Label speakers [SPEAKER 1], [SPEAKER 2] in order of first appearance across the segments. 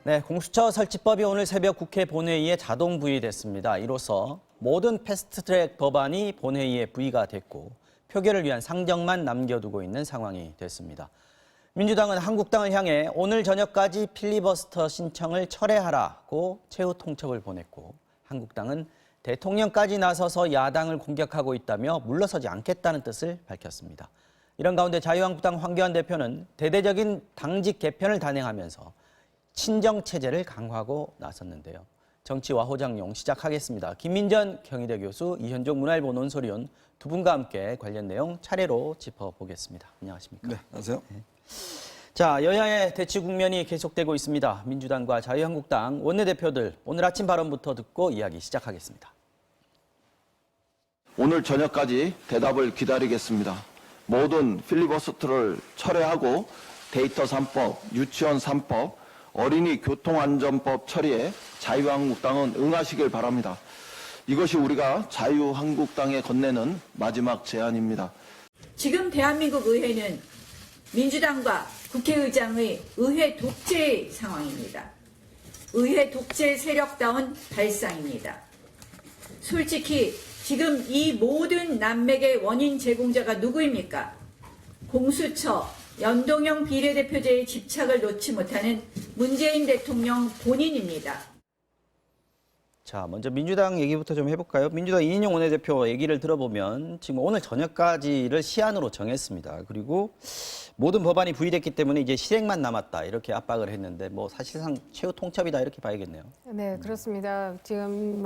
[SPEAKER 1] 네, 공수처 설치법이 오늘 새벽 국회 본회의에 자동 부의됐습니다. 이로써 모든 패스트트랙 법안이 본회의에 부의가 됐고 표결을 위한 상정만 남겨두고 있는 상황이 됐습니다. 민주당은 한국당을 향해 오늘 저녁까지 필리버스터 신청을 철회하라고 최후 통첩을 보냈고 한국당은 대통령까지 나서서 야당을 공격하고 있다며 물러서지 않겠다는 뜻을 밝혔습니다. 이런 가운데 자유한국당 황교안 대표는 대대적인 당직 개편을 단행하면서 친정체제를 강화하고 나섰는데요. 정치와 호장용 시작하겠습니다. 김민전 경희대 교수, 이현종 문화일보 논설위원 두 분과 함께 관련 내용 차례로 짚어보겠습니다. 안녕하십니까?
[SPEAKER 2] 네, 안녕하세요.
[SPEAKER 1] 네. 자, 여야의 대치 국면이 계속되고 있습니다. 민주당과 자유한국당 원내대표들 오늘 아침 발언부터 듣고 이야기 시작하겠습니다.
[SPEAKER 3] 오늘 저녁까지 대답을 기다리겠습니다. 모든 필리버스터를 철회하고 데이터 3법, 유치원 3법, 어린이 교통안전법 처리에 자유한국당은 응하시길 바랍니다. 이것이 우리가 자유한국당에 건네는 마지막 제안입니다.
[SPEAKER 4] 지금 대한민국 의회는 민주당과 국회의장의 의회 독재 상황입니다. 의회 독재 세력다운 발상입니다. 솔직히 지금 이 모든 난맥의 원인 제공자가 누구입니까? 공수처, 연동형 비례대표제의 집착을 놓지 못하는 문재인 대통령 본인입니다.
[SPEAKER 1] 자, 먼저 민주당 얘기부터 좀 해볼까요? 민주당 이인영 원내대표 얘기를 들어보면 지금 오늘 저녁까지를 시한으로 정했습니다. 그리고 모든 법안이 부의됐기 때문에 이제 실행만 남았다 이렇게 압박을 했는데 뭐 사실상 최후 통첩이다 이렇게 봐야겠네요.
[SPEAKER 5] 네, 그렇습니다. 지금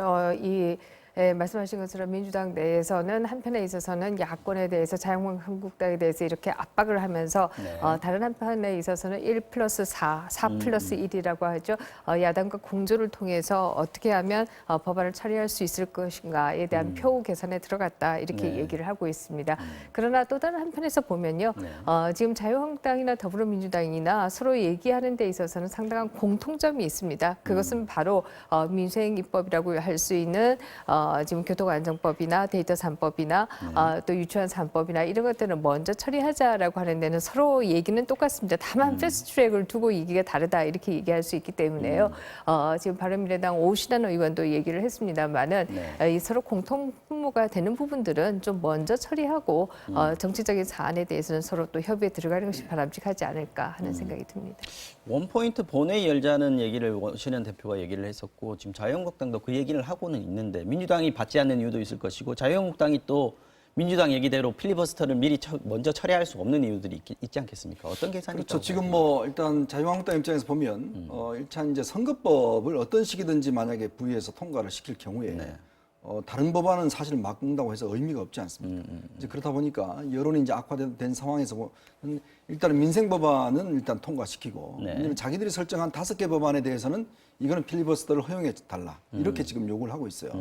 [SPEAKER 5] 말씀하신 것처럼 민주당 내에서는 한편에 있어서는 야권에 대해서 자유한국당에 대해서 이렇게 압박을 하면서
[SPEAKER 1] 네.
[SPEAKER 5] 다른 한편에 있어서는 1+4, 4+1이라고 하죠. 야당과 공조를 통해서 어떻게 하면 법안을 처리할 수 있을 것인가에 대한 표 계산에 들어갔다 이렇게
[SPEAKER 1] 네.
[SPEAKER 5] 얘기를 하고 있습니다. 그러나 또 다른 한편에서 보면요.
[SPEAKER 1] 네.
[SPEAKER 5] 지금 자유한국당이나 더불어민주당이나 서로 얘기하는 데 있어서는 상당한 공통점이 있습니다. 그것은 바로 민생 입법이라고 할 수 있는 지금 교통안전법이나 데이터 3법이나 또 유치원 3법이나 이런 것들은 먼저 처리하자라고 하는 데는 서로 얘기는 똑같습니다. 다만 패스트트랙을 두고 얘기가 다르다 이렇게 얘기할 수 있기 때문에요. 지금 바른미래당 오신환 의원도 얘기를 했습니다만은 이 서로 공통 분모가 되는 부분들은 좀 먼저 처리하고 정치적인 사안에 대해서는 서로 또 협의에 들어가는 것이 바람직하지 않을까 하는 생각이 듭니다.
[SPEAKER 1] 원포인트 본회의 열자는 얘기를 오신환 대표가 얘기를 했었고 지금 자유한국당도 그 얘기를 하고는 있는데 민주당이 받지 않는 이유도 있을 것이고 자유한국당이 또 민주당 얘기대로 필리버스터를 미리 먼저 처리할 수 없는 이유들이 있지 않겠습니까? 어떤 계산이
[SPEAKER 2] 그렇죠.
[SPEAKER 1] 있다고
[SPEAKER 2] 지금 뭐 일단 자유한국당 입장에서 보면 일단 이제 선거법을 어떤 식이든지 만약에 부의해서 통과를 시킬 경우에
[SPEAKER 1] 네.
[SPEAKER 2] 다른 법안은 사실 막는다고 해서 의미가 없지 않습니까? 이제 그렇다 보니까 여론이 이제 악화된 상황에서 일단은 민생 법안은 일단 통과시키고
[SPEAKER 1] 네.
[SPEAKER 2] 왜냐하면 자기들이 설정한 5개 법안에 대해서는 이거는 필리버스터를 허용해 달라 이렇게 지금 요구를 하고 있어요.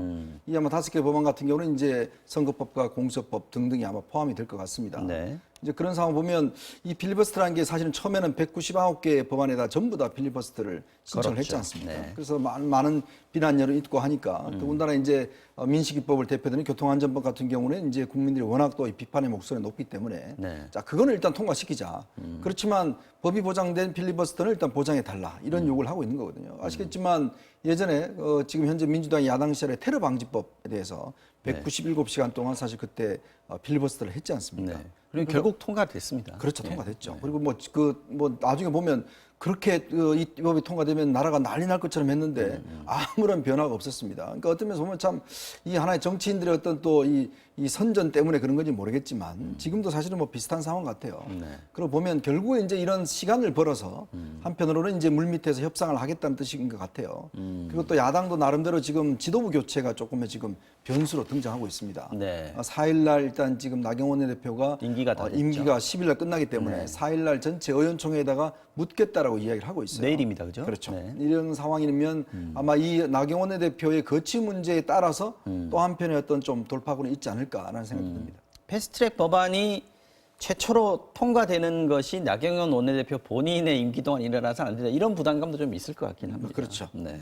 [SPEAKER 2] 이 아마 5개 법안 같은 경우는 이제 선거법과 공수처법 등등이 아마 포함이 될 것 같습니다.
[SPEAKER 1] 네.
[SPEAKER 2] 이제 그런 상황 보면 이 필리버스터라는 게 사실은 처음에는 199개 법안에다 전부 다 필리버스터를 신청을
[SPEAKER 1] 그렇죠.
[SPEAKER 2] 했지 않습니까?
[SPEAKER 1] 네.
[SPEAKER 2] 그래서 많은 비난열이 있고 하니까 더군다나 이제 민식이법을 대표되는 교통안전법 같은 경우는 이제 국민들이 워낙 또 이 비판의 목소리가 높기 때문에
[SPEAKER 1] 네.
[SPEAKER 2] 자 그거는 일단 통과시키자. 그렇지만 법이 보장된 필리버스터는 일단 보장해 달라 이런 요구를 하고 있는 거거든요. 아시겠지만 예전에 지금 현재 민주당이 야당 시절에 테러 방지법에 대해서 197시간 동안 사실 그때 필리버스터를 했지 않습니까?
[SPEAKER 1] 네. 그리고 결국 통과됐습니다.
[SPEAKER 2] 그렇죠,
[SPEAKER 1] 네.
[SPEAKER 2] 통과됐죠.
[SPEAKER 1] 네.
[SPEAKER 2] 그리고 뭐 나중에 보면 그렇게 이 법이 통과되면 나라가 난리 날 것처럼 했는데 아무런 변화가 없었습니다. 그러니까 어떤 면에서 보면 참 이 하나의 정치인들의 어떤 또 이 선전 때문에 그런 건지 모르겠지만 지금도 사실은 뭐 비슷한 상황 같아요.
[SPEAKER 1] 네.
[SPEAKER 2] 그리고 보면 결국에 이제 이런 시간을 벌어서 한편으로는 이제 물밑에서 협상을 하겠다는 뜻인 것 같아요. 그리고 또 야당도 나름대로 지금 지도부 교체가 조금의 지금 변수로 등장하고 있습니다.
[SPEAKER 1] 네.
[SPEAKER 2] 4일날 일단 지금 나경원 대표가
[SPEAKER 1] 임기가 다 됐죠.
[SPEAKER 2] 임기가 10일날 끝나기 때문에 4일날 전체 의원총회에다가 묻겠다라고 이야기를 하고 있어요.
[SPEAKER 1] 내일입니다, 그죠?
[SPEAKER 2] 그렇죠.
[SPEAKER 1] 네.
[SPEAKER 2] 이런 상황이면 아마 이 나경원 대표의 거취 문제에 따라서 또 한편의 어떤 좀 돌파구는 있지 않을까라는 생각이 듭니다.
[SPEAKER 1] 패스트트랙 법안이 최초로 통과되는 것이 나경원 원내대표 본인의 임기 동안 일어나서 안 된다. 이런 부담감도 좀 있을 것 같긴 합니다.
[SPEAKER 2] 그렇죠.
[SPEAKER 1] 네.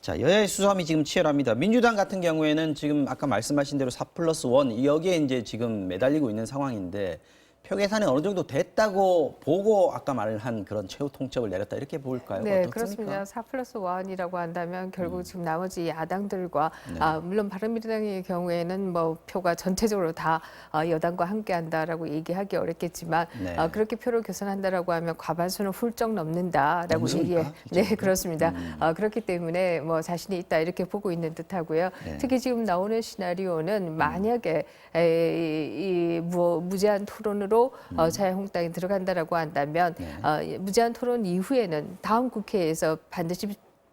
[SPEAKER 1] 자, 여야의 수사함이 지금 치열합니다. 민주당 같은 경우에는 지금 아까 말씀하신 대로 4+1 여기에 이제 지금 매달리고 있는 상황인데 표 계산이 어느 정도 됐다고 보고 아까 말한 그런 최후 통첩을 내렸다 이렇게 볼까요?
[SPEAKER 5] 네,
[SPEAKER 1] 어떻습니까?
[SPEAKER 5] 그렇습니다. 4+1이라고 한다면 결국 지금 나머지 야당들과 물론 바른미래당의 경우에는 뭐 표가 전체적으로 다 여당과 함께한다라고 얘기하기 어렵겠지만
[SPEAKER 1] 네.
[SPEAKER 5] 그렇게 표를 계산한다라고 하면 과반수는 훌쩍 넘는다라고
[SPEAKER 2] 넘습니까?
[SPEAKER 5] 얘기해. 네, 그렇습니다. 그렇기 때문에 뭐 자신이 있다 이렇게 보고 있는 듯하고요.
[SPEAKER 1] 네.
[SPEAKER 5] 특히 지금 나오는 시나리오는 만약에 이 무제한 토론으로 자유한국당이 들어간다라고 한다면 무제한 토론 이후에는 다음 국회에서 반드시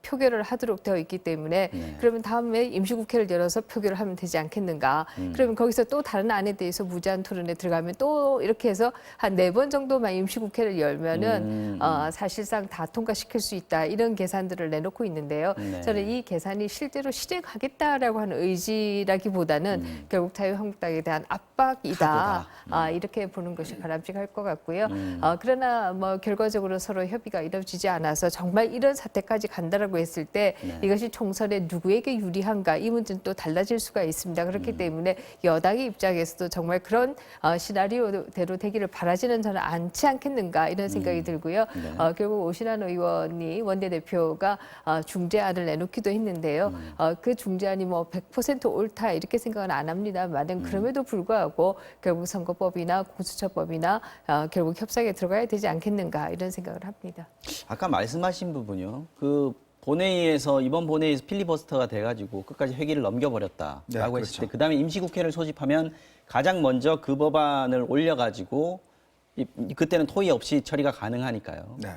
[SPEAKER 5] 표결을 하도록 되어 있기 때문에 그러면 다음에 임시국회를 열어서 표결을 하면 되지 않겠는가. 그러면 거기서 또 다른 안에 대해서 무제한 토론에 들어가면 또 이렇게 해서 한 4번 정도만 임시국회를 열면은 사실상 다 통과시킬 수 있다. 이런 계산들을 내놓고 있는데요.
[SPEAKER 1] 네.
[SPEAKER 5] 저는 이 계산이 실제로 실행하겠다라고 하는 의지라기보다는 결국 자유한국당에 대한 압박이다. 이렇게 보는 것이 바람직할 것 같고요. 그러나 뭐 결과적으로 서로 협의가 이루어지지 않아서 정말 이런 사태까지 간다라고 했을 때 이것이 총선에 누구에게 유리한가 이 문제는 또 달라질 수가 있습니다. 그렇기 때문에 여당의 입장에서도 정말 그런 시나리오대로 되기를 바라지는 저는 않지 않겠는가 이런 생각이 들고요. 결국 오신환 의원이 원내대표가 중재안을 내놓기도 했는데요. 그 중재안이 뭐 100% 옳다 이렇게 생각은 안 합니다만은 그럼에도 불구하고 결국 선거법이나 공수처법이나 결국 협상에 들어가야 되지 않겠는가 이런 생각을 합니다.
[SPEAKER 1] 아까 말씀하신 부분요. 그 본회의에서 이번 본회의에서 필리버스터가 돼가지고 끝까지 회기를 넘겨버렸다라고
[SPEAKER 2] 네,
[SPEAKER 1] 했을
[SPEAKER 2] 그렇죠.
[SPEAKER 1] 때 그다음에 임시국회를 소집하면 가장 먼저 그 법안을 올려가지고 그때는 토의 없이 처리가 가능하니까요.
[SPEAKER 2] 네.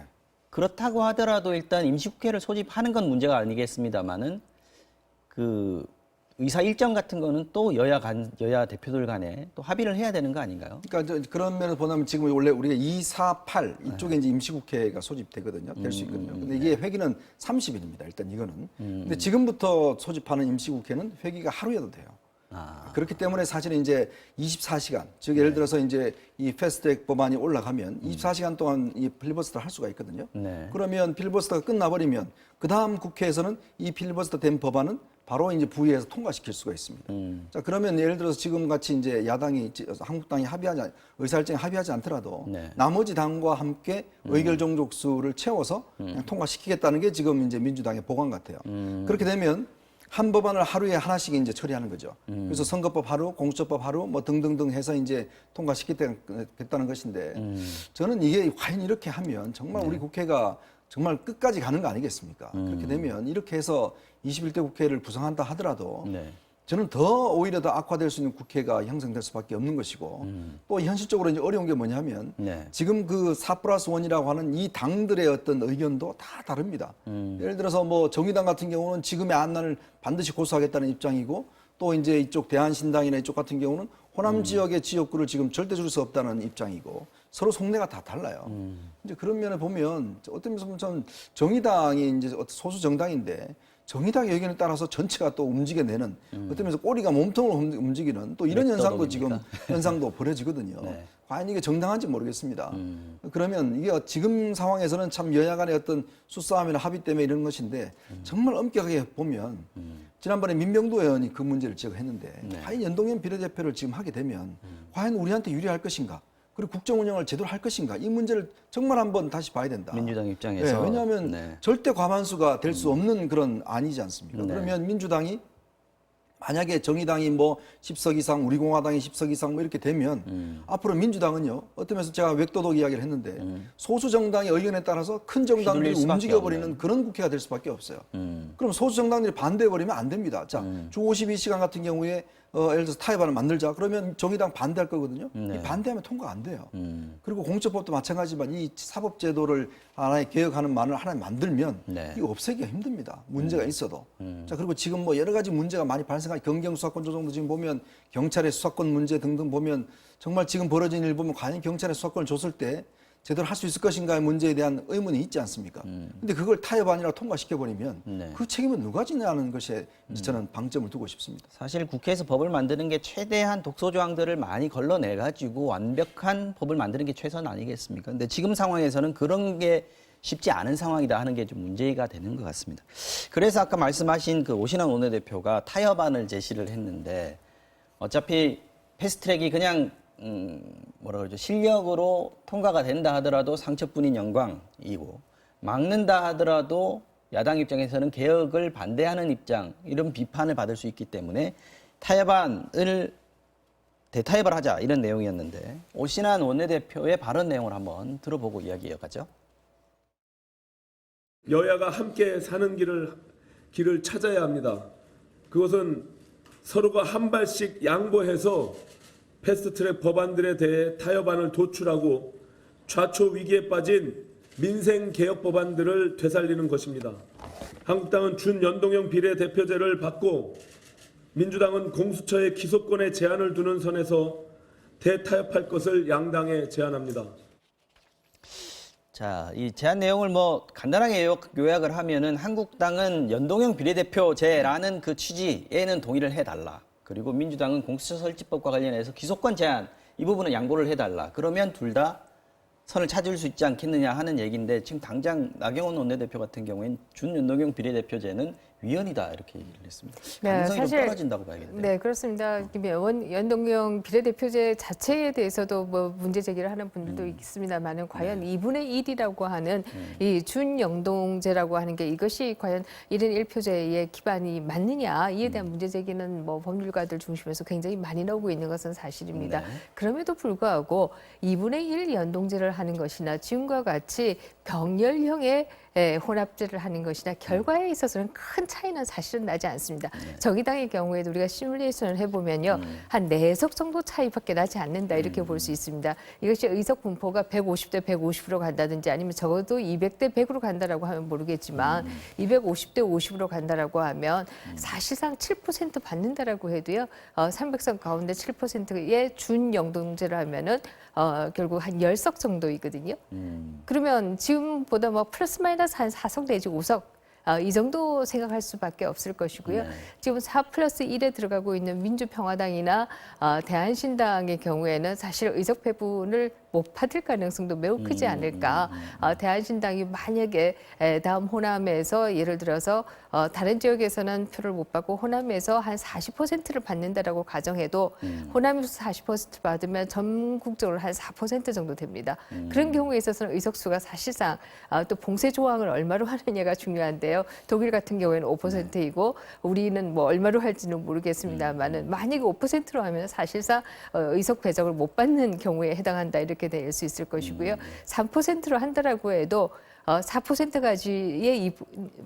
[SPEAKER 1] 그렇다고 하더라도 일단 임시국회를 소집하는 건 문제가 아니겠습니다만은 그 의사 일정 같은 거는 또 여야 대표들 간에 또 합의를 해야 되는 거 아닌가요?
[SPEAKER 2] 그러니까 그런 면에서 보면 지금 원래 우리가 2, 4, 8 이쪽에 이제 임시국회가 소집되거든요. 될 수 있거든요. 근데 이게 회기는 30일입니다. 일단 이거는. 근데 지금부터 소집하는 임시국회는 회기가 하루여도 돼요. 그렇기 때문에 사실은 이제 24시간, 즉 예를 들어서 이제 이 패스트트랙 법안이 올라가면 24시간 동안 이 필리버스터를 할 수가 있거든요.
[SPEAKER 1] 네.
[SPEAKER 2] 그러면 필리버스터가 끝나버리면 그 다음 국회에서는 이 필리버스터 된 법안은 바로 이제 부의해서 통과시킬 수가 있습니다. 자, 그러면 예를 들어서 지금 같이 이제 야당이, 한국당이 의사일정에 합의하지 않더라도
[SPEAKER 1] 네.
[SPEAKER 2] 나머지 당과 함께 의결 종족수를 채워서 그냥 통과시키겠다는 게 지금 이제 민주당의 보관 같아요. 그렇게 되면 한 법안을 하루에 하나씩 이제 처리하는 거죠. 그래서 선거법 하루, 공수처법 하루, 뭐 등등등 해서 이제 통과시키겠다는 것인데 저는 이게 과연 이렇게 하면 정말 우리 국회가 정말 끝까지 가는 거 아니겠습니까? 그렇게 되면 이렇게 해서 21대 국회를 구성한다 하더라도
[SPEAKER 1] 네.
[SPEAKER 2] 저는 오히려 더 악화될 수 있는 국회가 형성될 수밖에 없는 것이고 또 현실적으로 이제 어려운 게 뭐냐면
[SPEAKER 1] 네.
[SPEAKER 2] 지금 그 4+1이라고 하는 이 당들의 어떤 의견도 다 다릅니다. 예를 들어서 뭐 정의당 같은 경우는 지금의 안란을 반드시 고수하겠다는 입장이고 또 이제 이쪽 대한신당이나 이쪽 같은 경우는 호남 지역의 지역구를 지금 절대 줄 수 없다는 입장이고 서로 속내가 다 달라요. 이제 그런 면에 보면 어떤 면에서 보면 저는 정의당이 이제 소수 정당인데 정의당의 의견에 따라서 전체가 또 움직여내는 어떤 면에서 꼬리가 몸통을 움직이는 또 이런 현상도 지금 현상도 벌어지거든요.
[SPEAKER 1] 네.
[SPEAKER 2] 과연 이게 정당한지 모르겠습니다. 그러면 이게 지금 상황에서는 참 여야 간의 어떤 수싸움이나 합의 때문에 이런 것인데 정말 엄격하게 보면 지난번에 민병도 의원이 그 문제를 지적했는데 과연 연동형 비례대표를 지금 하게 되면 과연 우리한테 유리할 것인가? 그리고 국정 운영을 제대로 할 것인가? 이 문제를 정말 한번 다시 봐야 된다.
[SPEAKER 1] 민주당 입장에서.
[SPEAKER 2] 네, 왜냐하면
[SPEAKER 1] 네.
[SPEAKER 2] 절대 과반수가 될 수 없는 그런 안이지 않습니까?
[SPEAKER 1] 네.
[SPEAKER 2] 그러면 민주당이 만약에 정의당이 뭐 10석 이상, 우리 공화당이 10석 이상 뭐 이렇게 되면 앞으로 민주당은요. 어떤 면에서 제가 외도덕 이야기를 했는데 소수 정당의 의견에 따라서 큰 정당들이
[SPEAKER 1] 휘둘릴 수밖에
[SPEAKER 2] 움직여버리는
[SPEAKER 1] 없는.
[SPEAKER 2] 그런 국회가 될 수밖에 없어요. 그럼 소수 정당들이 반대해버리면 안 됩니다. 자, 주 52시간 같은 경우에 예를 들어서 타협안을 만들자. 그러면 정의당 반대할 거거든요. 이 반대하면 통과 안 돼요. 그리고 공처법도 마찬가지지만 이 사법제도를 하나의 개혁하는 만을 하나 만들면
[SPEAKER 1] 네.
[SPEAKER 2] 이거 없애기가 힘듭니다. 문제가 있어도. 자, 그리고 지금 뭐 여러 가지 문제가 많이 발생한 경경 수사권 조정도 지금 보면 경찰의 수사권 문제 등등 보면 정말 지금 벌어진 일 보면 과연 경찰의 수사권을 줬을 때 제대로 할 수 있을 것인가의 문제에 대한 의문이 있지 않습니까? 근데 그걸 타협안이라 통과시켜버리면
[SPEAKER 1] 네.
[SPEAKER 2] 그 책임은 누가 지냐는 것에 저는 방점을 두고 싶습니다.
[SPEAKER 1] 사실 국회에서 법을 만드는 게 최대한 독소 조항들을 많이 걸러내가지고 완벽한 법을 만드는 게 최선 아니겠습니까? 근데 지금 상황에서는 그런 게 쉽지 않은 상황이다 하는 게 좀 문제가 되는 것 같습니다. 그래서 아까 말씀하신 그 오신환 원내대표가 타협안을 제시를 했는데 어차피 패스트트랙이 그냥 뭐라 그러죠? 실력으로 통과가 된다 하더라도 상처뿐인 영광이고 막는다 하더라도 야당 입장에서는 개혁을 반대하는 입장 이런 비판을 받을 수 있기 때문에 타협안을 대타협을 하자 이런 내용이었는데 오신환 원내대표의 발언 내용을 한번 들어보고 이야기 이어가죠.
[SPEAKER 6] 여야가 함께 사는 길을 찾아야 합니다. 그것은 서로가 한 발씩 양보해서 패스트트랙 법안들에 대해 타협안을 도출하고 좌초 위기에 빠진 민생 개혁 법안들을 되살리는 것입니다. 한국당은 준연동형 비례대표제를 받고 민주당은 공수처의 기소권에 제한을 두는 선에서 대타협할 것을 양당에 제안합니다.
[SPEAKER 1] 자, 이 제안 내용을 뭐 간단하게 요약을 하면은 한국당은 연동형 비례대표제라는 그 취지에는 동의를 해달라. 그리고 민주당은 공수처 설치법과 관련해서 기소권 제한 이 부분은 양보를 해달라. 그러면 둘 다 선을 찾을 수 있지 않겠느냐 하는 얘기인데 지금 당장 나경원 원내대표 같은 경우에는 준연동형 비례대표제는 위헌이다 이렇게 얘기를 했습니다. 가능성이 좀 떨어진다고 봐야겠네요.
[SPEAKER 5] 네, 그렇습니다. 연동형 비례대표제 자체에 대해서도 뭐 문제 제기를 하는 분들도 있습니다만은 과연 2분의 1이라고 하는 이 준연동제라고 하는 게 이것이 과연 1인 1표제의 기반이 맞느냐 이에 대한 문제 제기는 뭐 법률가들 중심에서 굉장히 많이 나오고 있는 것은 사실입니다. 그럼에도 불구하고 2분의 1 연동제를 하는 것이나 지금과 같이 병렬형의 혼합제를 하는 것이나 결과에 있어서는 큰 차이는 사실은 나지 않습니다. 정의당의 경우에도 우리가 시뮬레이션을 해보면요. 한 4석 정도 차이밖에 나지 않는다 이렇게 볼 수 있습니다. 이것이 의석 분포가 150대 150으로 간다든지 아니면 적어도 200대 100으로 간다라고 하면 모르겠지만 250대 50으로 간다라고 하면 사실상 7% 받는다라고 해도요. 300석 가운데 7%의 준연동제를 하면은 결국 한 10석 정도이거든요. 그러면 지금보다 뭐 플러스 마이너스 한 4석 내지 5석 이 정도 생각할 수밖에 없을 것이고요. 지금 4+1에 들어가고 있는 민주평화당이나 대한신당의 경우에는 사실 의석 배분을 못 받을 가능성도 매우 크지 않을까. 대한신당이 만약에 다음 호남에서 예를 들어서 다른 지역에서는 표를 못 받고 호남에서 한 40%를 받는다라고 가정해도 호남에서 40% 받으면 전국적으로 한 4% 정도 됩니다. 그런 경우에 있어서는 의석수가 사실상 또 봉쇄 조항을 얼마로 하느냐가 중요한데요. 독일 같은 경우에는 5%이고 우리는 뭐 얼마로 할지는 모르겠습니다만은 만약에 5%로 하면 사실상 의석 배정을 못 받는 경우에 해당한다 이렇게 될 수 있을 것이고요. 3%로 한다라고 해도 4%까지의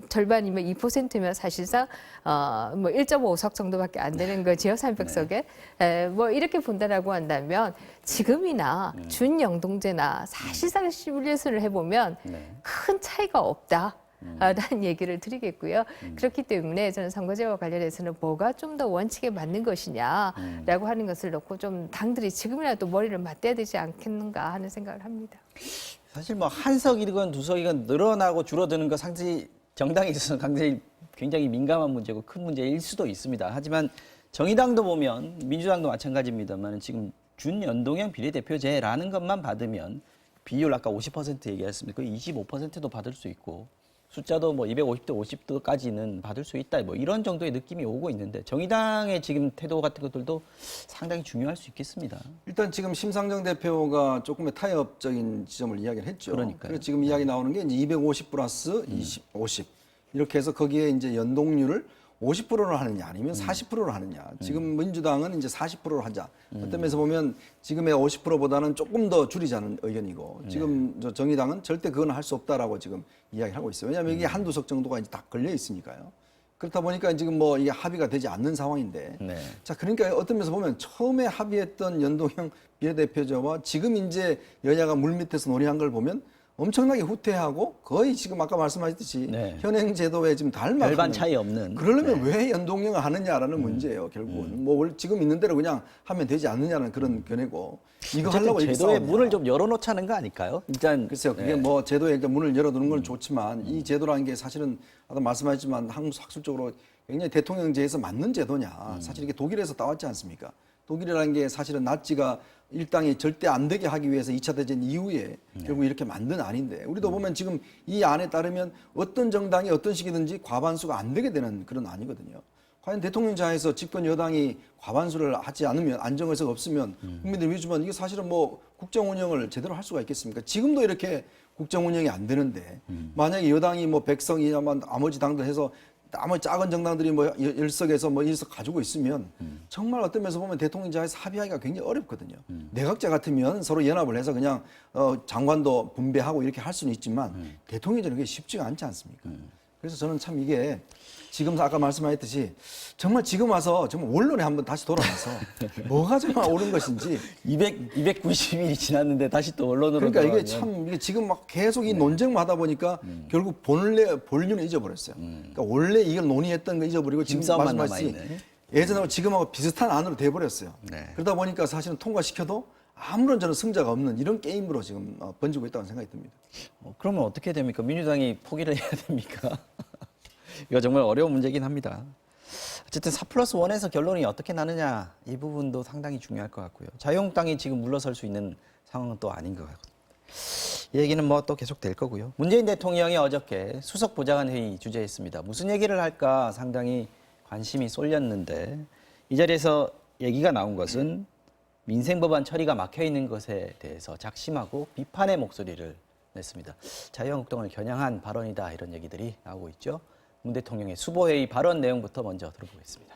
[SPEAKER 5] 절반이면 2%면 사실상 뭐 1.5석 정도밖에 안 되는 거지요. 300석에. 뭐 이렇게 본다라고 한다면 지금이나 준연동제나 사실상 시뮬레이션을 해보면 큰 차이가 없다. 라는 얘기를 드리겠고요. 그렇기 때문에 저는 선거제와 관련해서는 뭐가 좀 더 원칙에 맞는 것이냐라고 하는 것을 놓고 좀 당들이 지금이라도 머리를 맞대야 되지 않겠는가 하는 생각을 합니다.
[SPEAKER 1] 사실 뭐 한 석이건 두 석이건 늘어나고 줄어드는 거 상당히 정당에 있어서는 굉장히 민감한 문제고 큰 문제일 수도 있습니다. 하지만 정의당도 보면 민주당도 마찬가지입니다만 지금 준연동형 비례대표제라는 것만 받으면 비율 아까 50% 얘기했습니다. 그 25%도 받을 수 있고 숫자도 뭐 250대 50도까지는 받을 수 있다. 뭐 이런 정도의 느낌이 오고 있는데 정의당의 지금 태도 같은 것들도 상당히 중요할 수 있겠습니다.
[SPEAKER 2] 일단 지금 심상정 대표가 조금의 타협적인 지점을 이야기를 했죠.
[SPEAKER 1] 그러니까요.
[SPEAKER 2] 그래서 지금 이야기 나오는 게 이제 250 플러스 20, 50 이렇게 해서 거기에 이제 연동률을 50%로 하느냐 아니면 40%로 하느냐. 지금 민주당은 이제 40%로 하자. 어떤 면에서 보면 지금의 50%보다는 조금 더 줄이자는 의견이고 지금 저 정의당은 절대 그건 할 수 없다라고 지금 이야기를 하고 있어요. 왜냐하면 이게 한두 석 정도가 이제 다 걸려 있으니까요. 그렇다 보니까 지금 뭐 이게 합의가 되지 않는 상황인데. 자, 그러니까 어떤 면에서 보면 처음에 합의했던 연동형 비례대표제와 지금 이제 여야가 물밑에서 논의한 걸 보면 엄청나게 후퇴하고 거의 지금 아까 말씀하셨듯이 현행 제도에 지금 닮아가는
[SPEAKER 1] 별반 차이 없는.
[SPEAKER 2] 그러려면 왜 연동형을 하느냐라는 문제예요. 결국은 뭐 지금 있는 대로 그냥 하면 되지 않느냐는 그런 견해고 이거 하려고 이렇게
[SPEAKER 1] 제도의
[SPEAKER 2] 싸우냐.
[SPEAKER 1] 문을 좀 열어놓자는 거 아닐까요? 일단
[SPEAKER 2] 글쎄요. 그게 뭐 제도에 일단 문을 열어두는 건 좋지만 이 제도라는 게 사실은 아까 말씀하셨지만 학술적으로 굉장히 대통령제에서 맞는 제도냐. 사실 이게 독일에서 따왔지 않습니까? 독일이라는 게 사실은 나치가 일당이 절대 안 되게 하기 위해서 2차 대전 이후에 결국 이렇게 만든 안인데 우리도 보면 지금 이 안에 따르면 어떤 정당이 어떤 식이든지 과반수가 안 되게 되는 그런 안이거든요. 과연 대통령자에서 집권 여당이 과반수를 하지 않으면 안정의석 없으면 국민들이 믿지만 이게 사실은 뭐 국정 운영을 제대로 할 수가 있겠습니까? 지금도 이렇게 국정 운영이 안 되는데 만약에 여당이 뭐 100석이냐만 나머지 당들 해서 나머지 작은 정당들이 뭐 10석에서 뭐 1석 가지고 있으면 정말 어떤 면에서 보면 대통령자에서 합의하기가 굉장히 어렵거든요. 내각제 같으면 서로 연합을 해서 그냥 장관도 분배하고 이렇게 할 수는 있지만 대통령제는 그게 쉽지가 않지 않습니까? 그래서 저는 참 이게 지금 아까 말씀하셨듯이 정말 지금 와서 정말 원론에 한번 다시 돌아가서 뭐가 정말 옳은 것인지
[SPEAKER 1] 290일이 지났는데 다시 또 언론으로
[SPEAKER 2] 그러니까 이게
[SPEAKER 1] 돌아가면.
[SPEAKER 2] 참 이게 지금 막 계속 이 논쟁만 하다 보니까 결국 본류는 잊어버렸어요. 그러니까 원래 이걸 논의했던 거 잊어버리고 지금
[SPEAKER 1] 힘싸움만
[SPEAKER 2] 말씀하셨지
[SPEAKER 1] 남아있네.
[SPEAKER 2] 예전하고 지금하고 비슷한 안으로 돼버렸어요.
[SPEAKER 1] 네.
[SPEAKER 2] 그러다 보니까 사실은 통과시켜도 아무런 저는 승자가 없는 이런 게임으로 지금 번지고 있다는 생각이 듭니다.
[SPEAKER 1] 그러면 어떻게 됩니까? 민주당이 포기를 해야 됩니까? 이거 정말 어려운 문제긴 합니다. 어쨌든 4+1에서 결론이 어떻게 나느냐 이 부분도 상당히 중요할 것 같고요. 자유한국당이 지금 물러설 수 있는 상황은 또 아닌 것 같거든요. 이 얘기는 뭐 또 계속 될 거고요. 문재인 대통령이 어저께 수석 보좌관 회의 주재했습니다. 무슨 얘기를 할까 상당히 관심이 쏠렸는데 이 자리에서 얘기가 나온 것은 민생법안 처리가 막혀 있는 것에 대해서 작심하고 비판의 목소리를 냈습니다. 자유한국당을 겨냥한 발언이다 이런 얘기들이 나오고 있죠. 문 대통령의 수보회의 발언 내용부터 먼저 들어보겠습니다.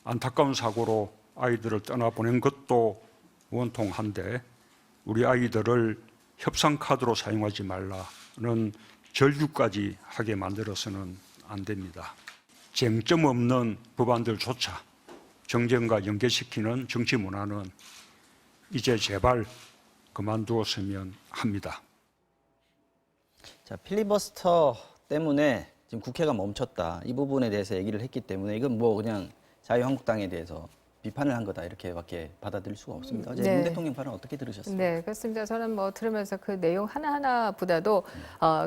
[SPEAKER 7] 안타까운 사고로 아이들을 떠나보낸 것도 원통한데 우리 아이들을 협상 카드로 사용하지 말라는 절규까지 하게 만들어서는 안 됩니다. 쟁점 없는 법안들조차 정쟁과 연계시키는 정치 문화는 이제 제발 그만두었으면 합니다.
[SPEAKER 1] 자, 필리버스터 때문에 지금 국회가 멈췄다. 이 부분에 대해서 얘기를 했기 때문에 이건 뭐 그냥 자유한국당에 대해서 비판을 한 거다 이렇게밖에 받아들일 수가 없습니다. 어제
[SPEAKER 5] 네.
[SPEAKER 1] 문 대통령 발언 어떻게 들으셨어요?
[SPEAKER 5] 네, 그렇습니다. 저는 뭐 들으면서 그 내용 하나하나보다도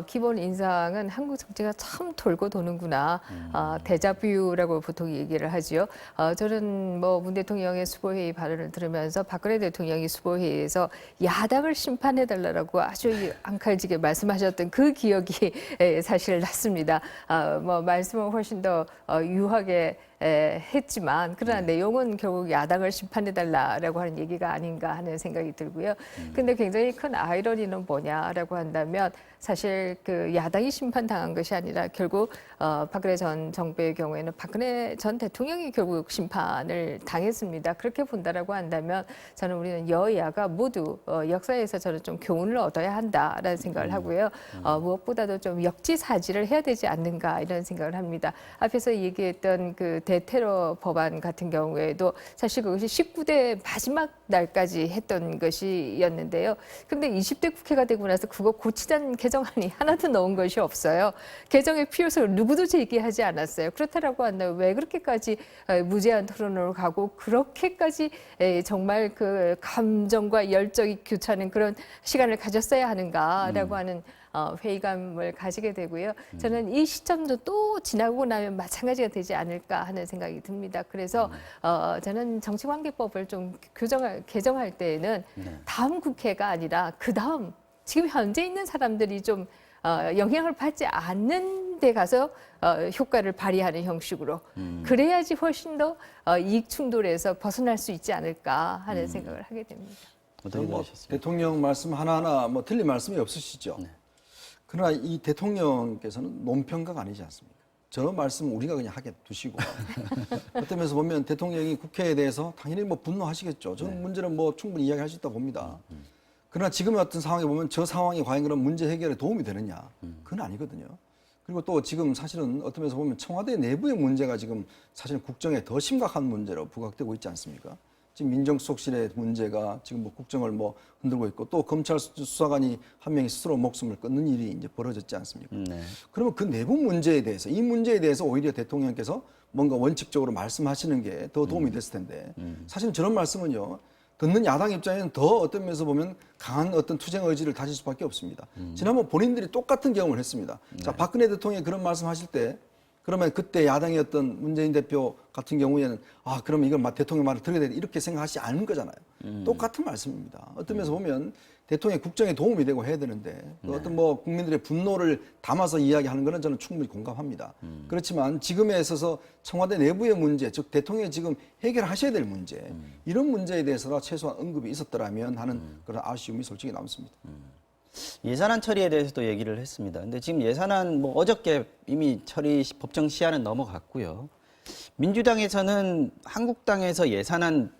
[SPEAKER 5] 기본 인상은 한국 정치가 참 돌고 도는구나. 데자뷰라고 보통 얘기를 하지요. 저는 뭐 문 대통령의 수보회의 발언을 들으면서 박근혜 대통령이 수보회의에서 야당을 심판해달라고 아주 앙칼지게 말씀하셨던 그 기억이 사실 났습니다. 뭐 말씀은 훨씬 더 유하게 했지만 그러나 내용은 결국 야당을 심판해달라라고 하는 얘기가 아닌가 하는 생각이 들고요. 근데 굉장히 큰 아이러니는 뭐냐라고 한다면 사실 그 야당이 심판당한 것이 아니라 결국 박근혜 전 정부의 경우에는 박근혜 전 대통령이 결국 심판을 당했습니다. 그렇게 본다라고 한다면 저는 우리는 여야가 모두 역사에서 저는 좀 교훈을 얻어야 한다라는 생각을 하고요. 무엇보다도 좀 역지사지를 해야 되지 않는가 이런 생각을 합니다. 앞에서 얘기했던 그 대테러 법안 같은 경우에도 사실 그것이 19대 마지막 날까지 했던 것이었는데요. 그런데 20대 국회가 되고 나서 그거 고치자는 개정안이 하나도 넣은 것이 없어요. 개정의 필요성을 누구도 제기하지 않았어요. 그렇다라고 한다면 왜 그렇게까지 무제한 토론으로 가고 그렇게까지 정말 그 감정과 열정이 교차하는 그런 시간을 가졌어야 하는가라고 하는 회의감을 가지게 되고요. 저는 이 시점도 또 지나고 나면 마찬가지가 되지 않을까 하는 생각이 듭니다. 그래서 저는 정치관계법을 좀 개정할 때에는 다음 국회가 아니라 그 다음 지금 현재 있는 사람들이 좀 영향을 받지 않는 데 가서 효과를 발휘하는 형식으로 그래야지 훨씬 더 이익 충돌에서 벗어날 수 있지 않을까 하는 생각을 하게 됩니다.
[SPEAKER 1] 어떻게
[SPEAKER 2] 뭐
[SPEAKER 1] 들으셨습니까?
[SPEAKER 2] 대통령 말씀 하나하나 뭐 틀린 말씀이 없으시죠.
[SPEAKER 1] 네.
[SPEAKER 2] 그러나 이 대통령께서는 논평가가 아니지 않습니까? 저 말씀 우리가 그냥 하게 두시고 어떤 면에서 보면 대통령이 국회에 대해서 당연히 뭐 분노하시겠죠. 저는 문제는 뭐 충분히 이야기할 수 있다고 봅니다. 그러나 지금의 어떤 상황에 보면 저 상황이 과연 그런 문제 해결에 도움이 되느냐? 그건 아니거든요. 그리고 또 지금 사실은 어떤 면에서 보면 청와대 내부의 문제가 지금 사실은 국정에 더 심각한 문제로 부각되고 있지 않습니까? 지금 민정수석실의 문제가 지금 뭐 국정을 뭐 흔들고 있고 또 검찰 수사관이 한 명이 스스로 목숨을 끊는 일이 이제 벌어졌지 않습니까?
[SPEAKER 1] 네.
[SPEAKER 2] 그러면 그 내부 문제에 대해서 이 문제에 대해서 오히려 대통령께서 뭔가 원칙적으로 말씀하시는 게 더 도움이 됐을 텐데 사실은 저런 말씀은요. 듣는 야당 입장에는 더 어떤 면에서 보면 강한 어떤 투쟁 의지를 다질 수밖에 없습니다. 지난번 본인들이 똑같은 경험을 했습니다. 자, 박근혜 대통령이 그런 말씀하실 때 그러면 그때 야당이었던 문재인 대표 같은 경우에는 그러면 이걸 대통령 말을 들어야 돼 이렇게 생각하지 않은 거잖아요. 똑같은 말씀입니다. 어떤 면에서 보면 대통령의 국정에 도움이 되고 해야 되는데 어떤 뭐 국민들의 분노를 담아서 이야기하는 거는 저는 충분히 공감합니다. 그렇지만 지금에 있어서 청와대 내부의 문제, 즉 대통령이 지금 해결하셔야 될 문제 이런 문제에 대해서라 최소한 언급이 있었더라면 하는 그런 아쉬움이 솔직히 남습니다.
[SPEAKER 1] 예산안 처리에 대해서도 얘기를 했습니다. 근데 지금 예산안 뭐 어저께 이미 법정 시한은 넘어갔고요. 민주당에서는 한국당에서 예산안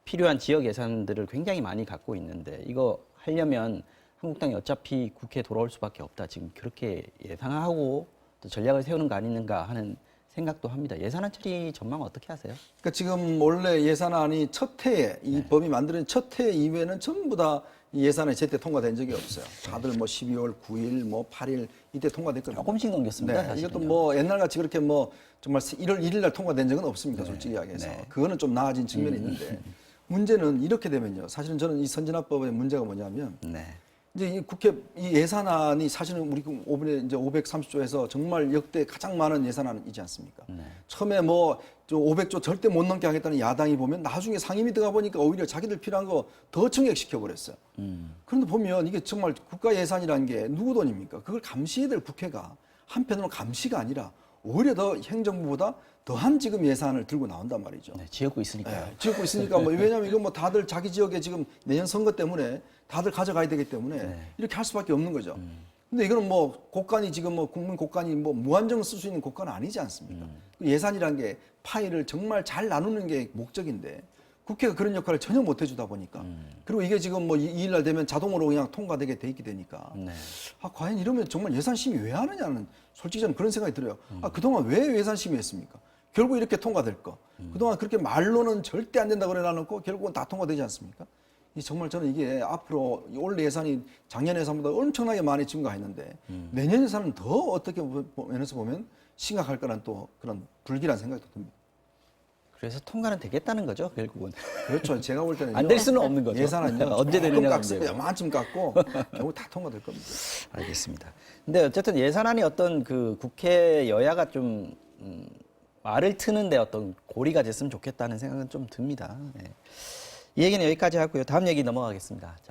[SPEAKER 1] 필요한 지역 예산들을 굉장히 많이 갖고 있는데 이거 하려면 한국당이 어차피 국회에 돌아올 수밖에 없다. 지금 그렇게 예상하고 또 전략을 세우는 거 아닌가 하는 생각도 합니다. 예산안 처리 전망 어떻게 하세요?
[SPEAKER 2] 그러니까 지금 원래 예산안이 첫 해에 이 법이 만들어진 첫 해 이후에는 전부 다 이 예산안이 제때 통과된 적이 없어요. 다들 뭐 12월 9일, 뭐 8일 이때 통과됐거든요.
[SPEAKER 1] 조금씩 넘겼습니다.
[SPEAKER 2] 네,
[SPEAKER 1] 사실은요.
[SPEAKER 2] 이것도 뭐 옛날같이 그렇게 뭐 정말 1월 1일 날 통과된 적은 없습니다. 솔직히 이야기해서. 그거는 좀 나아진 측면이 있는데 문제는 이렇게 되면요. 사실은 저는 이 선진화법의 문제가 뭐냐면
[SPEAKER 1] 네.
[SPEAKER 2] 이제 이 국회 이 예산안이 사실은 우리 이번에 이제 530조에서 정말 역대 가장 많은 예산안이지 않습니까? 처음에 뭐 500조 절대 못 넘게 하겠다는 야당이 보면 나중에 상임위 들어가 보니까 오히려 자기들 필요한 거 더 증액시켜 버렸어요. 그런데 보면 이게 정말 국가 예산이라는 게 누구 돈입니까? 그걸 감시해야 될 국회가 한편으로 감시가 아니라 오히려 더 행정부보다 더한 지금 예산을 들고 나온단 말이죠.
[SPEAKER 1] 네, 지역구 있으니까요.
[SPEAKER 2] 네, 지역구 있으니까 뭐 왜냐하면 이건 뭐 다들 자기 지역에 지금 내년 선거 때문에 다들 가져가야 되기 때문에 이렇게 할 수밖에 없는 거죠. 근데 이거는 뭐 국간이 지금 뭐 국민 국간이 뭐 무한정 쓸 수 있는 국가는 아니지 않습니까? 예산이라는 게 파일을 정말 잘 나누는 게 목적인데 국회가 그런 역할을 전혀 못 해주다 보니까 그리고 이게 지금 뭐 2일날 되면 자동으로 그냥 통과되게 돼 있게 되니까
[SPEAKER 1] 네.
[SPEAKER 2] 과연 이러면 정말 예산심의 왜 하느냐는 솔직히 저는 그런 생각이 들어요. 그동안 왜 예산심의 했습니까? 결국 이렇게 통과될 거. 그동안 그렇게 말로는 절대 안 된다 그래 놔놓고 결국은 다 통과되지 않습니까? 정말 저는 이게 앞으로 올해 예산이 작년 예산보다 엄청나게 많이 증가했는데 내년 예산은 더 어떻게 면에서 보면 심각할 거란 또 그런 불길한 생각도 듭니다.
[SPEAKER 1] 그래서 통과는 되겠다는 거죠, 결국은.
[SPEAKER 2] 그렇죠. 제가 볼 때는
[SPEAKER 1] 안 될 수는 없는 거죠.
[SPEAKER 2] 예산은요.
[SPEAKER 1] 언제 되느냐가 문제고.
[SPEAKER 2] 요만큼 깎고 결국 다 통과될 겁니다.
[SPEAKER 1] 알겠습니다. 근데 어쨌든 예산안이 어떤 그 국회 여야가 좀 말을 트는데 어떤 고리가 됐으면 좋겠다는 생각은 좀 듭니다. 네. 이 얘기는 여기까지 하고요. 다음 얘기 넘어가겠습니다. 자,